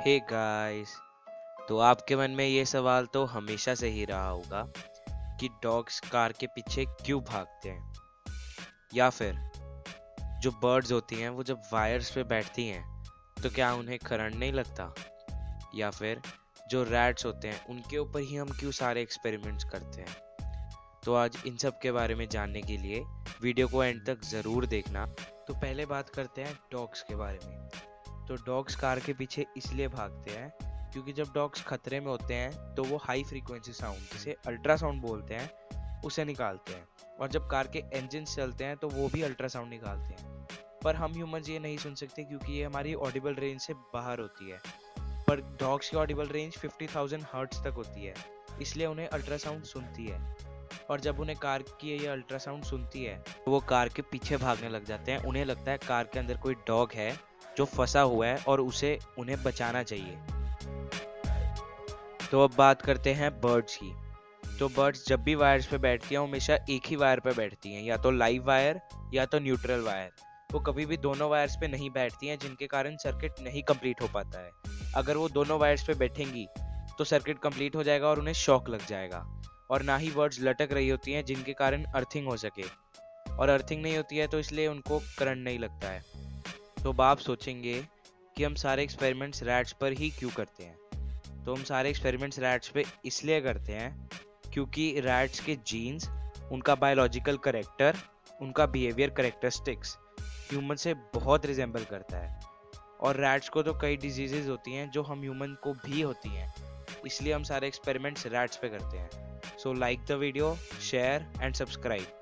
Hey guys. तो आपके मन में ये सवाल तो हमेशा से ही रहा होगा कि डॉग्स कार के पीछे क्यों भागते हैं, या फिर जो बर्ड्स होती हैं वो जब वायर्स पे बैठती हैं तो क्या उन्हें करंट नहीं लगता, या फिर जो रैट्स होते हैं उनके ऊपर ही हम क्यों सारे एक्सपेरिमेंट्स करते हैं। तो आज इन सब के बारे में जानने के लिए वीडियो को एंड तक ज़रूर देखना। तो पहले बात करते हैं डॉग्स के बारे में। तो डॉग्स कार के पीछे इसलिए भागते हैं क्योंकि जब डॉग्स खतरे में होते हैं तो वो हाई फ्रीक्वेंसी साउंड, जिसे अल्ट्रासाउंड बोलते हैं, उसे निकालते हैं। और जब कार के इंजन चलते हैं तो वो भी अल्ट्रासाउंड निकालते हैं। पर हम ह्यूमंस ये नहीं सुन सकते क्योंकि ये हमारी ऑडिबल रेंज से बाहर होती है। पर डॉग्स की ऑडिबल रेंज 50,000 हर्ट्ज तक होती है, इसलिए उन्हें अल्ट्रासाउंड सुनती है। और जब उन्हें कार की ये अल्ट्रासाउंड सुनती है तो वो कार के पीछे भागने लग जाते हैं। उन्हें लगता है कार के अंदर कोई डॉग है जो फंसा हुआ है और उसे उन्हें बचाना चाहिए। तो अब बात करते हैं बर्ड्स की। तो बर्ड्स जब भी वायर्स पे बैठती हैं हमेशा एक ही वायर पे बैठती हैं, या तो लाइव वायर या तो न्यूट्रल वायर। वो कभी भी दोनों वायर्स पे नहीं बैठती हैं, जिनके कारण सर्किट नहीं कंप्लीट हो पाता है। अगर वो दोनों वायर्स पे बैठेंगी तो सर्किट कंप्लीट हो जाएगा और उन्हें शॉक लग जाएगा। और ना ही बर्ड्स लटक रही होती हैं जिनके कारण अर्थिंग हो सके, और अर्थिंग नहीं होती है तो इसलिए उनको करंट नहीं लगता है। तो अब आप सोचेंगे कि हम सारे एक्सपेरिमेंट्स रैट्स पर ही क्यों करते हैं। तो हम सारे एक्सपेरिमेंट्स रैट्स पे इसलिए करते हैं क्योंकि रैट्स के जीन्स, उनका बायोलॉजिकल करेक्टर, उनका बिहेवियर करेक्टरिस्टिक्स ह्यूमन से बहुत रिजेंबल करता है। और रैट्स को तो कई डिजीजेज होती हैं जो हम ह्यूमन को भी होती हैं, इसलिए हम सारे एक्सपेरिमेंट्स रैट्स पे करते हैं। So like the video, share and subscribe.